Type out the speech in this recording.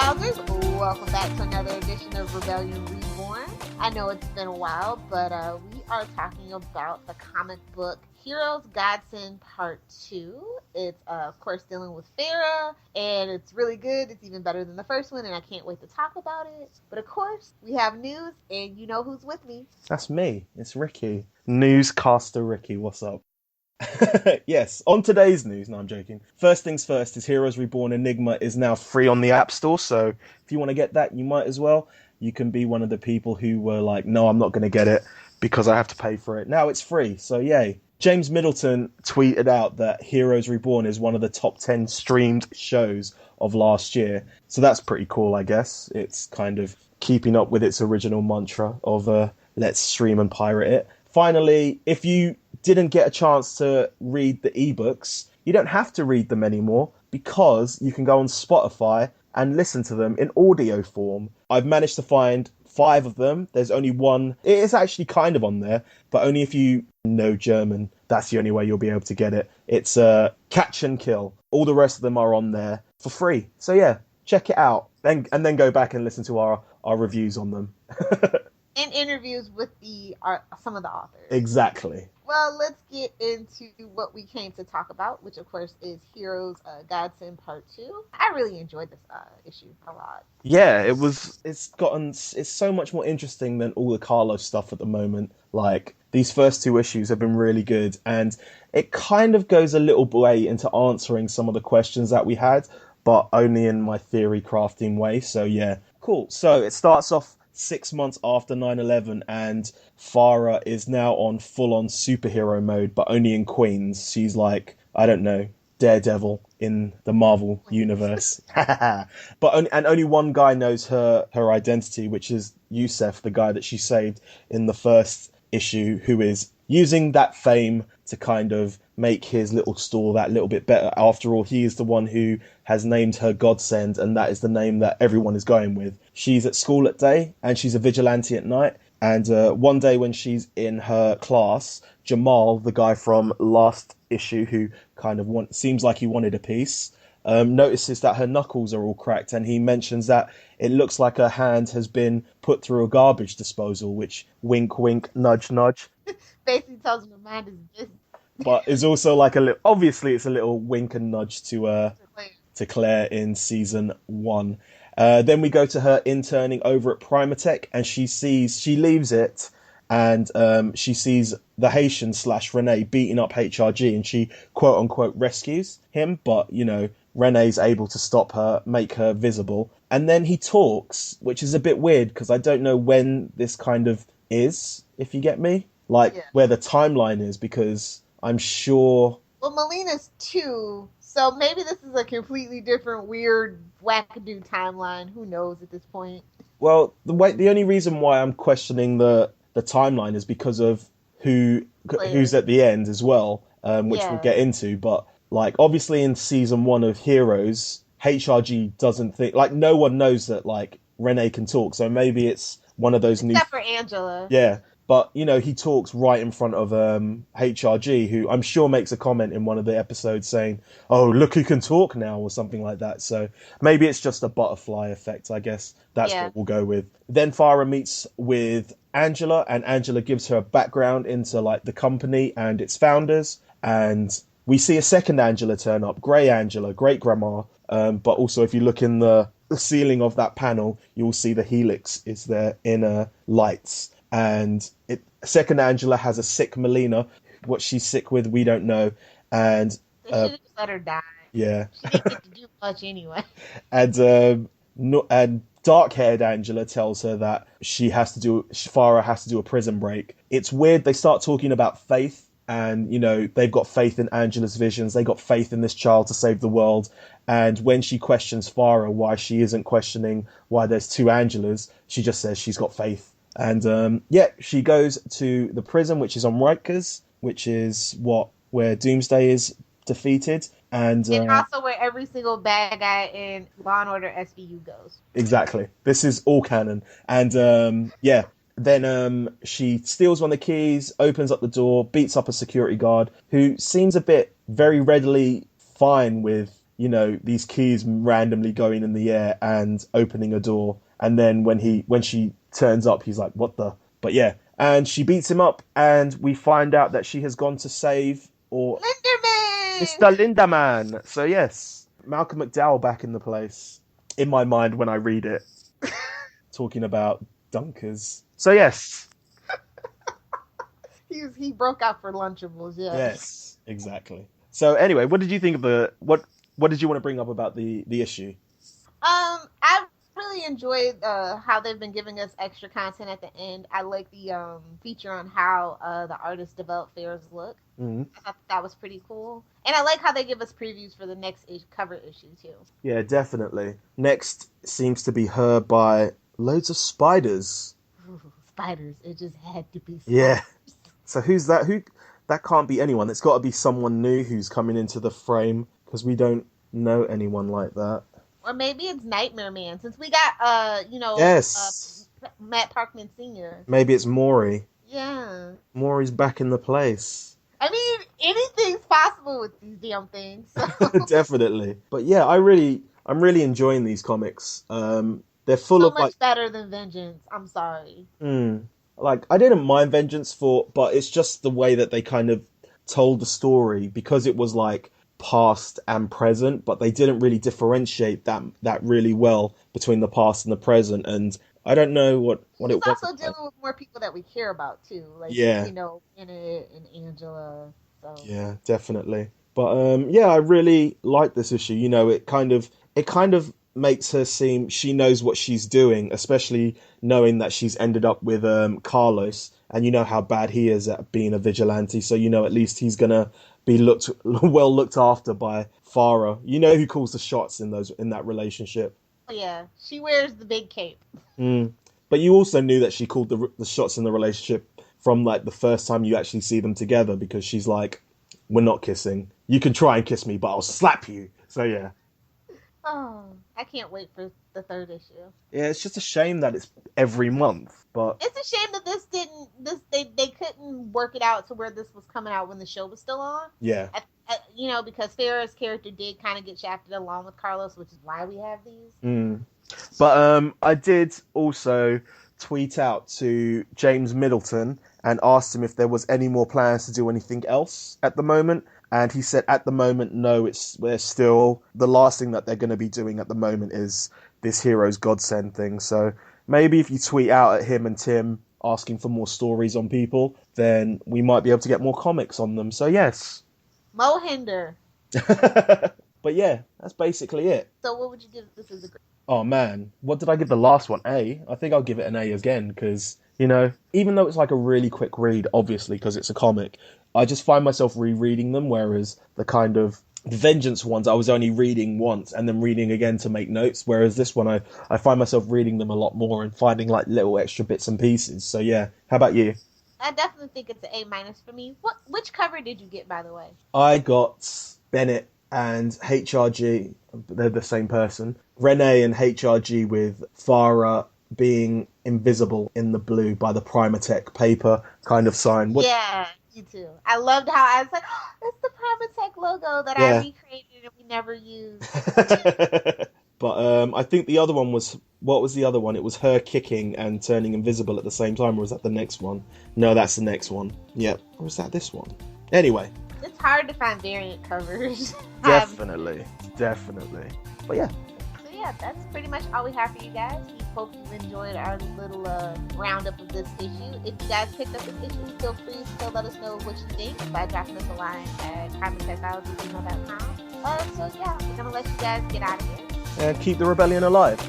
Wowzers, welcome back to another edition of Rebellion Reborn. I know it's been a while, but we are talking about the comic book Heroes Godsend Part 2. It's, of course, dealing with Farah, and it's really good. It's even better than the first one, and I can't wait to talk about it. But, of course, we have news, and you know who's with me. That's me. It's Ricky. Newscaster Ricky, what's up? Yes, on today's news, no, I'm joking. First things first is Heroes Reborn Enigma is now free on the App Store, so if you want to get that, you might as well. You can be one of the people who were like, no, I'm not going to get it because I have to pay for it. Now it's free, so yay. James Middleton tweeted out that Heroes Reborn is one of the top 10 streamed shows of last year, so that's pretty cool, I guess. It's kind of keeping up with its original mantra of let's stream and pirate it. Finally, if you didn't get a chance to read the ebooks, you don't have to read them anymore because you can go on Spotify and listen to them in audio form. I've managed to find 5 of them. There's only one. It is actually kind of on there, but only if you know German. That's the only way you'll be able to get it. It's Catch and Kill. All the rest of them are on there for free. So yeah, check it out. And then go back and listen to our reviews on them. And interviews with some of the authors. Exactly. Well, let's get into what we came to talk about, which, of course, is Heroes Godsend Part 2. I really enjoyed this issue a lot. Yeah, it's so much more interesting than all the Carlos stuff at the moment. Like, these first 2 issues have been really good, and it kind of goes a little way into answering some of the questions that we had, but only in my theory crafting way. So yeah, cool. So it starts off 6 months after 9/11, and Farah is now on full-on superhero mode, but only in Queens. She's like, I don't know, Daredevil in the Marvel universe. But only one guy knows her identity, which is Yusef, the guy that she saved in the first issue, who is using that fame to kind of make his little store that little bit better. After all, he is the one who has named her Godsend, and that is the name that everyone is going with. She's at school at day, and she's a vigilante at night. And one day when she's in her class, Jamal, the guy from last issue who kind of seems like he wanted a piece, notices that her knuckles are all cracked, and he mentions that it looks like her hand has been put through a garbage disposal, which wink, wink, nudge, nudge. Basically tells him her mind is busy. But it's also like obviously it's a little wink and nudge to Claire in season 1. Then we go to her interning over at Primatech, and she leaves it, and she sees the Haitian / Renee beating up HRG, and she quote unquote rescues him, but you know, Renee's able to stop her, make her visible, and then he talks, which is a bit weird because I don't know when this kind of is, if you get me, where the timeline is, because I'm sure. Well, Melina's 2, so maybe this is a completely different, weird, wackadoo timeline. Who knows at this point? Well, the only reason why I'm questioning the timeline is because of who's at the end as well, which we'll get into. But like, obviously, in season 1 of Heroes, HRG doesn't think, like, no one knows that like Renee can talk. So maybe it's one of those except for Angela. Yeah. But, you know, he talks right in front of HRG, who I'm sure makes a comment in one of the episodes saying, oh, look who can talk now, or something like that. So maybe it's just a butterfly effect, I guess. That's what we'll go with. Then Farah meets with Angela, and Angela gives her a background into, like, the company and its founders. And we see a second Angela turn up, Grey Angela, Great Grandma. But also, if you look in the ceiling of that panel, you'll see the helix is there in lights. And second Angela has a sick Melina. What she's sick with, we don't know. And they should have just let her die. Yeah. She didn't get to do much anyway. And dark-haired Angela tells her that Farah has to do a prison break. It's weird. They start talking about faith, and, you know, they've got faith in Angela's visions. They got faith in this child to save the world. And when she questions Farah why she isn't questioning why there's 2 Angelas, she just says she's got faith. And she goes to the prison, which is on Rikers, which is where Doomsday is defeated, and also where every single bad guy in Law and Order SVU goes. Exactly. This is all canon, and then she steals one of the keys, opens up the door, beats up a security guard who seems a bit very readily fine with, these keys randomly going in the air and opening a door. And then when she turns up, he's like, what the? But yeah. And she beats him up, and we find out that she has gone to save Linderman! Mr. Linderman. So yes, Malcolm McDowell back in the place. In my mind when I read it. Talking about dunkers. So yes. He broke out for Lunchables, yes. Yes, exactly. So anyway, what did you think of what did you want to bring up about the issue? I really enjoyed how they've been giving us extra content at the end. I like the feature on how the artists develop Farrah's look. Mm-hmm. I thought that was pretty cool. And I like how they give us previews for the next cover issue, too. Yeah, definitely. Next seems to be her by loads of spiders. Ooh, spiders. It just had to be spiders. Yeah. So who's that? That can't be anyone. It's got to be someone new who's coming into the frame, because we don't know anyone like that. Or maybe it's Nightmare Man, since we got, Yes. Matt Parkman Sr. Maybe it's Maury. Yeah. Maury's back in the place. I mean, anything's possible with these damn things. So. Definitely. But yeah, I'm really enjoying these comics. They're full of much better than Vengeance. I'm sorry. Like, I didn't mind Vengeance but it's just the way that they kind of told the story, because it was like past and present, but they didn't really differentiate that really well between the past and the present. And I don't know what it was. It's also dealing with more people that we care about too, like Bennett and Angela. So. Yeah, definitely. But yeah, I really like this issue. It kind of makes her seem she knows what she's doing, especially knowing that she's ended up with Carlos, and how bad he is at being a vigilante. So at least he's gonna be well looked after by Farah. Who calls the shots in that relationship. Oh, yeah, she wears the big cape. But you also knew that she called the shots in the relationship from like the first time you actually see them together, because she's like, we're not kissing. You can try and kiss me, but I'll slap you. So yeah. Oh, I can't wait for the third issue. Yeah, it's just a shame that it's every month, but it's a shame that they couldn't work it out to where this was coming out when the show was still on. Yeah. Because Farrah's character did kind of get shafted along with Carlos, which is why we have these. But I did also tweet out to James Middleton and asked him if there was any more plans to do anything else at the moment. And he said, at the moment, no, we're still, the last thing that they're going to be doing at the moment is this Heroes Godsend thing. So maybe if you tweet out at him and Tim asking for more stories on people, then we might be able to get more comics on them. So yes. Mohinder. But yeah, that's basically it. So what would you give this as a grade? Oh man, what did I give the last one? A? I think I'll give it an A again, because, even though it's like a really quick read, obviously, because it's a comic, I just find myself rereading them, whereas the kind of Vengeance ones I was only reading once and then reading again to make notes, whereas this one I find myself reading them a lot more and finding like little extra bits and pieces. So yeah, how about you? I definitely think it's an A- for me. Which cover did you get, by the way? I got Bennett and HRG, they're the same person. Renee and HRG with Farah being invisible in the blue by the Primatech paper kind of sign. Yeah, you too. I loved how I was like, it's the Primatech logo that I recreated and we never used. But I think the other one was, what was the other one? It was her kicking and turning invisible at the same time, or was that the next one? No, that's the next one. Yep. Or was that this one? Anyway. It's hard to find variant covers. Definitely. But yeah. So yeah, that's pretty much all we have for you guys. We hope you enjoyed our little roundup of this issue. If you guys picked up this issue, feel free to let us know what you think by dropping us a line at primatechnology@gmail.com. So yeah, we're going to let you guys get out of here. And keep the rebellion alive.